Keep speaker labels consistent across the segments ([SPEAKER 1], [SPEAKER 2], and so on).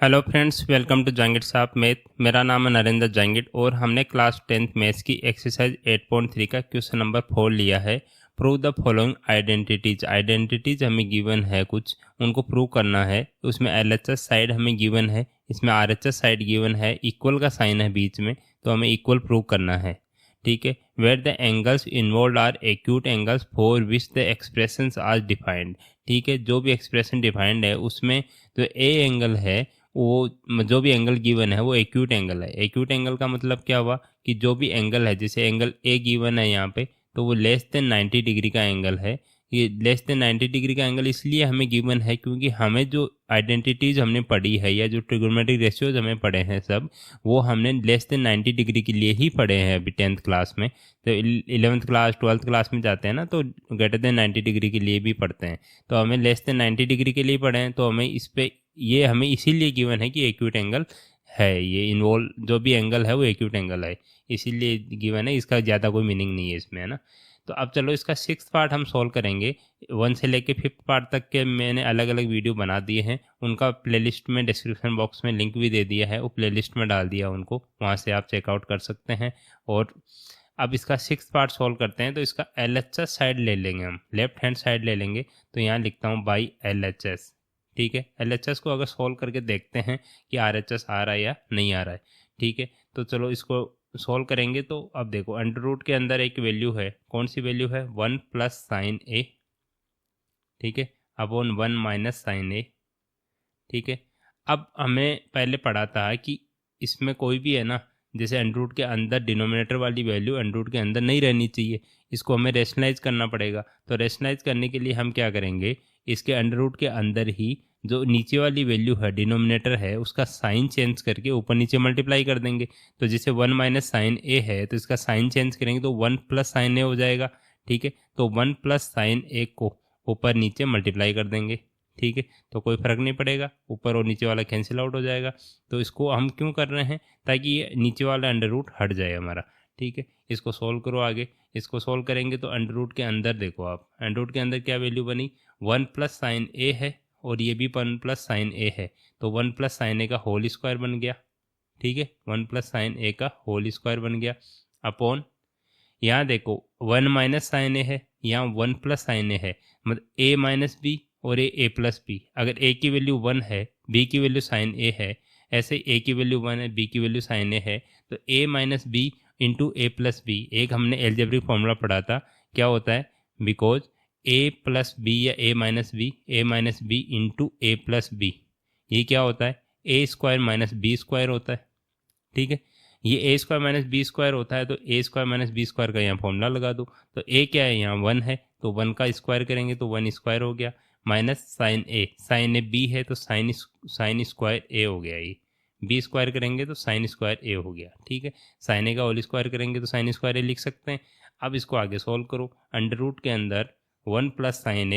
[SPEAKER 1] Hello friends, welcome to Jangid Sahab math. मेरा नाम है नरेंद्र जांगिड और हमने क्लास 10th मैथ्स की एक्सरसाइज 8.3 का क्वेश्चन नंबर 4 लिया है। Prove the following identities. Identities हमें गिवन है, कुछ उनको प्रूव करना है। उसमें एलएचएस साइड हमें गिवन है, इसमें आरएचएस साइड गिवन है, इक्वल का साइन है बीच में, तो हमें इक्वल प्रूव करना है। ठीक है। Where the angles involve are acute angles for which the expressions are defined. ठीक है, जो भी एक्सप्रेशन डिफाइंड है उसमें जो ए एंगल है, वो जो भी एंगल गिवन है वो एक्यूट एंगल है। एक्यूट एंगल का मतलब क्या हुआ कि जो भी एंगल है, जैसे एंगल ए गिवन है यहाँ पे, तो वो लेस देन 90 डिग्री का एंगल है। ये लेस देन 90 डिग्री का एंगल इसलिए हमें गिवन है क्योंकि हमें जो आइडेंटिटीज हमने पढ़ी है या जो ट्रिगोनोमेट्रिक रेशियोज हमें पढ़े हैं सब, वो हमने लेस देन 90 डिग्री के लिए ही पढ़े हैं अभी 10th क्लास में। तो 11th क्लास 12th क्लास में जाते हैं ना, तो ग्रेटर देन 90 डिग्री के लिए भी पढ़ते हैं। तो हमें लेस देन 90 डिग्री के लिए पढ़े हैं, तो हमें इस पे ये हमें इसीलिए गिवन है कि एक्यूट एंगल है। ये इन्वॉल्व जो भी एंगल है वो एक्यूट एंगल है, इसीलिए गिवन है। इसका ज़्यादा कोई मीनिंग नहीं है इसमें, है ना। तो अब चलो इसका 6th पार्ट हम सॉल्व करेंगे। 1 से लेके 5th पार्ट तक के मैंने अलग अलग वीडियो बना दिए हैं, उनका प्लेलिस्ट में डिस्क्रिप्शन बॉक्स में लिंक भी दे दिया है, वो प्लेलिस्ट में डाल दिया उनको, वहाँ से आप चेकआउट कर सकते हैं। और अब इसका 6th पार्ट सॉल्व करते हैं। तो इसका एलएचएस साइड ले लेंगे, हम लेफ्ट हैंड साइड ले लेंगे। तो यहाँ लिखता हूँ बाई एलएचएस। ठीक है, एलएचएस को अगर सॉल्व करके देखते हैं कि आरएचएस आ रहा है या नहीं आ रहा है। ठीक है, तो चलो इसको सॉल्व करेंगे। तो अब देखो, अंडर रूट के अंदर एक वैल्यू है, कौन सी वैल्यू है, 1 प्लस साइन ए। ठीक है, अपॉन 1 माइनस साइन ए। ठीक है, अब हमें पहले पढ़ा था कि इसमें कोई भी है ना, जैसे अंडर रूट के अंदर डिनोमिनेटर वाली वैल्यू अंडर रूट के अंदर नहीं रहनी चाहिए, इसको हमें रेशनलाइज करना पड़ेगा। तो रेशनलाइज करने के लिए हम क्या करेंगे, इसके अंडर रूट के अंदर ही जो नीचे वाली वैल्यू है, डिनोमिनेटर है, उसका साइन चेंज करके ऊपर नीचे मल्टीप्लाई कर देंगे। तो जैसे 1 माइनस साइन ए है, तो इसका साइन चेंज करेंगे तो 1 प्लस साइन ए हो जाएगा। ठीक है, तो 1 प्लस साइन ए को ऊपर नीचे मल्टीप्लाई कर देंगे। ठीक है, तो कोई फ़र्क नहीं पड़ेगा, ऊपर और नीचे वाला कैंसिल आउट हो जाएगा। तो इसको हम क्यों कर रहे हैं, ताकि ये नीचे वाला अंडर रूट हट जाए हमारा। ठीक है, इसको सोल्व करो आगे। इसको सोल्व करेंगे तो अंडर रूट के अंदर देखो आप, अंडर रूट के अंदर क्या वैल्यू बनी, 1 प्लस साइन ए है और ये भी 1 प्लस साइन ए है, तो 1 प्लस साइन ए का होल स्क्वायर बन गया। ठीक है, 1 प्लस साइन ए का होल स्क्वायर बन गया, अपॉन यहाँ देखो 1 माइनस साइन ए है, यहाँ 1 प्लस साइन ए है, मतलब ए माइनस बी और ए प्लस बी। अगर ए की वैल्यू 1 है, बी की वैल्यू साइन ए है, ऐसे ए की वैल्यू 1 है, बी की वैल्यू साइन ए है, तो ए माइनस बी इंटू ए प्लस बी। एक हमने एल्जेब्रिक फॉर्मूला पढ़ा था, क्या होता है, बिकॉज ए प्लस बी या ए माइनस बी इंटू ए प्लस बी, ये क्या होता है, ए स्क्वायर माइनस बी स्क्वायर होता है। ठीक है, ये ए स्क्वायर माइनस बी स्क्वायर होता है, तो ए स्क्वायर माइनस बी स्क्वायर का यहाँ फॉर्मूला लगा दो। तो ए क्या है, यहाँ 1 है, तो 1 का स्क्वायर करेंगे तो 1 स्क्वायर हो गया, माइनस साइन ए बी है, तो साइन स्क्वायर ए हो गया। ये बी स्क्वायर करेंगे तो साइन स्क्वायर ए हो गया। ठीक है, साइन ए का होल स्क्वायर करेंगे तो साइन स्क्वायर ए लिख सकते हैं। अब इसको आगे सोल्व करो। अंडर रूट के अंदर 1 प्लस साइन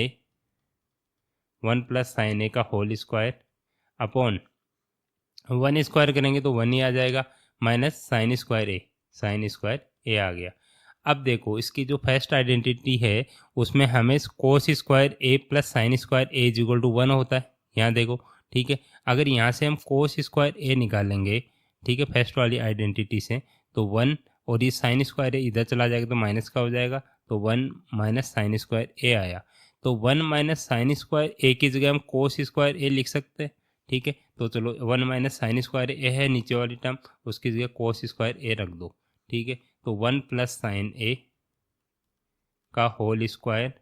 [SPEAKER 1] ए का होल स्क्वायर अपॉन 1 स्क्वायर करेंगे तो 1 ही आ जाएगा, माइनस साइन स्क्वायर ए आ गया। अब देखो, इसकी जो फर्स्ट आइडेंटिटी है उसमें हमें cos square A plus sine square A is equal to 1 होता है, यहाँ देखो। ठीक है, अगर यहाँ से हम कोस स्क्वायर ए निकालेंगे, ठीक है, फर्स्ट वाली आइडेंटिटी से, तो 1, और ये साइन स्क्वायर ए इधर चला जाएगा तो माइनस का हो जाएगा, तो 1 माइनस साइन स्क्वायर ए आया। तो 1 माइनस साइन स्क्वायर ए की जगह हम कोस स्क्वायर ए लिख सकते हैं। ठीक है, तो चलो 1 माइनस साइन स्क्वायर ए है नीचे वाली टर्म, उसकी जगह कोस स्क्वायर ए रख दो। ठीक है, तो 1 प्लस साइन ए का whole square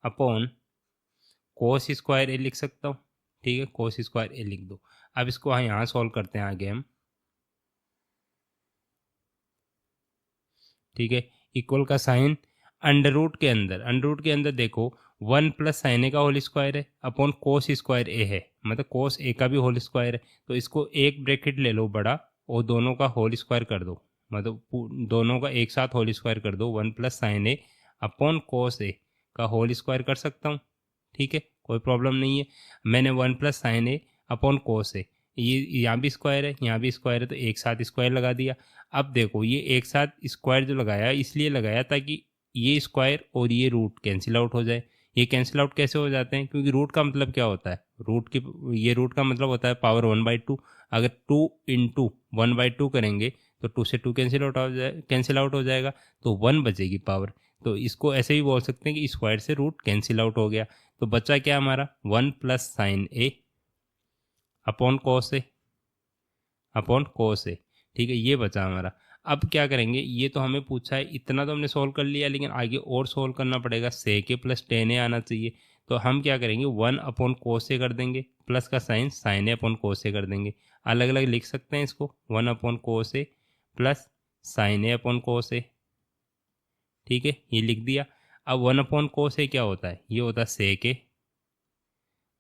[SPEAKER 1] upon cos square A लिख सकता हूँ। ठीक है, कोस स्क्वायर ए लिख दो। अब इसको यहाँ सॉल्व करते हैं आगे हम। ठीक है, इक्वल का साइन अंडर रूट के अंदर देखो 1 प्लस साइन ए का होल स्क्वायर है अपॉन कोस स्क्वायर ए है, मतलब कोस ए का भी होल स्क्वायर है। तो इसको एक ब्रैकेट ले लो बड़ा और दोनों का होल स्क्वायर कर दो, मतलब दोनों का एक साथ होल स्क्वायर कर दो। 1 प्लस साइन ए अपॉन कोस ए का होल स्क्वायर कर सकता हूँ। ठीक है, कोई प्रॉब्लम नहीं है। मैंने 1 प्लस साइन ए अपॉन कोस ए, ये यहाँ भी स्क्वायर है, यहाँ भी स्क्वायर है, तो एक साथ स्क्वायर लगा दिया। अब देखो, ये एक साथ स्क्वायर जो लगाया इसलिए लगाया ताकि ये स्क्वायर और ये रूट कैंसिल आउट हो जाए। ये कैंसिल आउट कैसे हो जाते हैं, क्योंकि रूट का मतलब क्या होता है, ये रूट का मतलब होता है पावर 1/2। अगर 2 इंटू 1/2 करेंगे तो 2 से 2 कैंसिल आउट हो जाएगा, तो 1 बचेगी पावर। तो इसको ऐसे भी बोल सकते हैं कि स्क्वायर से रूट कैंसिल आउट हो गया। तो बचा क्या हमारा 1 plus sine A upon cos A ठीक है, ये बचा हमारा। अब क्या करेंगे, ये तो हमें पूछा है, इतना तो हमने सोल्व कर लिया, लेकिन आगे और सोल्व करना पड़ेगा। सेक ए प्लस टेन ए आना चाहिए। तो हम क्या करेंगे 1 अपॉन कोस ए कर देंगे, प्लस का साइन साइन ए अपॉन कोस ए कर देंगे। अलग अलग लिख सकते हैं इसको, 1 अपॉन कोस ए प्लस साइन ए अपॉन कोस ए। ठीक है, ये लिख दिया। अब 1 अपॉन कोस ए क्या होता है, ये होता है सेक ए,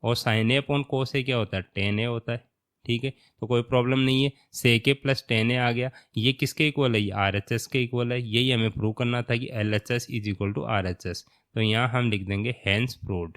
[SPEAKER 1] और साइन ए अपॉन कोस ए क्या होता है, टेन ए होता है। ठीक है, तो कोई प्रॉब्लम नहीं है, सेक ए प्लस टेन ए आ गया। ये किसके इक्वल है, ये आर एच एस के इक्वल है। यही हमें प्रूव करना था कि L H S is equal to R H S. तो यहाँ हम लिख देंगे हैंस प्रूव्ड।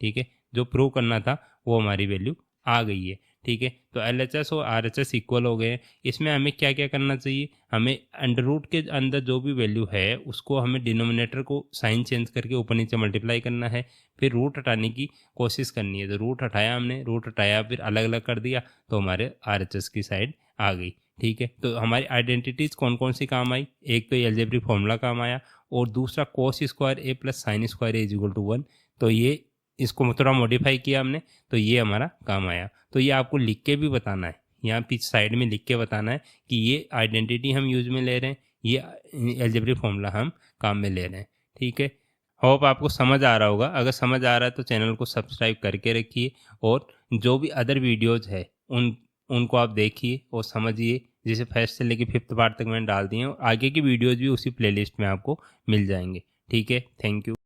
[SPEAKER 1] ठीक है, जो प्रूव करना था वो हमारी वैल्यू आ गई है। ठीक है, तो एल एच एस और आर एच एस इक्वल हो गए हैं। इसमें हमें क्या क्या करना चाहिए, हमें अंडर रूट के अंदर जो भी वैल्यू है उसको हमें डिनोमिनेटर को साइन चेंज करके ऊपर नीचे मल्टीप्लाई करना है, फिर रूट हटाने की कोशिश करनी है। तो रूट हटाया हमने, रूट हटाया फिर अलग अलग कर दिया, तो हमारे आर एच एस की साइड आ गई। ठीक है, तो हमारी आइडेंटिटीज़ कौन कौन सी काम आई, एक तो एल्जेब्रिक फॉर्मूला काम आया, और दूसरा cos square A plus sine square A is equal to 1। तो ये इसको थोड़ा मॉडिफाई किया हमने, तो ये हमारा काम आया। तो ये आपको लिख के भी बताना है, यहाँ पीछे साइड में लिख के बताना है कि ये आइडेंटिटी हम यूज में ले रहे हैं, ये एल्जेब्रिक फॉर्मूला हम काम में ले रहे हैं। ठीक है, होप आपको समझ आ रहा होगा। अगर समझ आ रहा है तो चैनल को सब्सक्राइब करके रखिए, और जो भी अदर वीडियोज़ है उनको आप देखिए और समझिए, जिसे फर्स्ट से लेकर 5th पार्ट तक मैंने डाल दिए हैं, और आगे की वीडियोज़ भी उसी प्लेलिस्ट में आपको मिल जाएंगे। ठीक है, थैंक यू।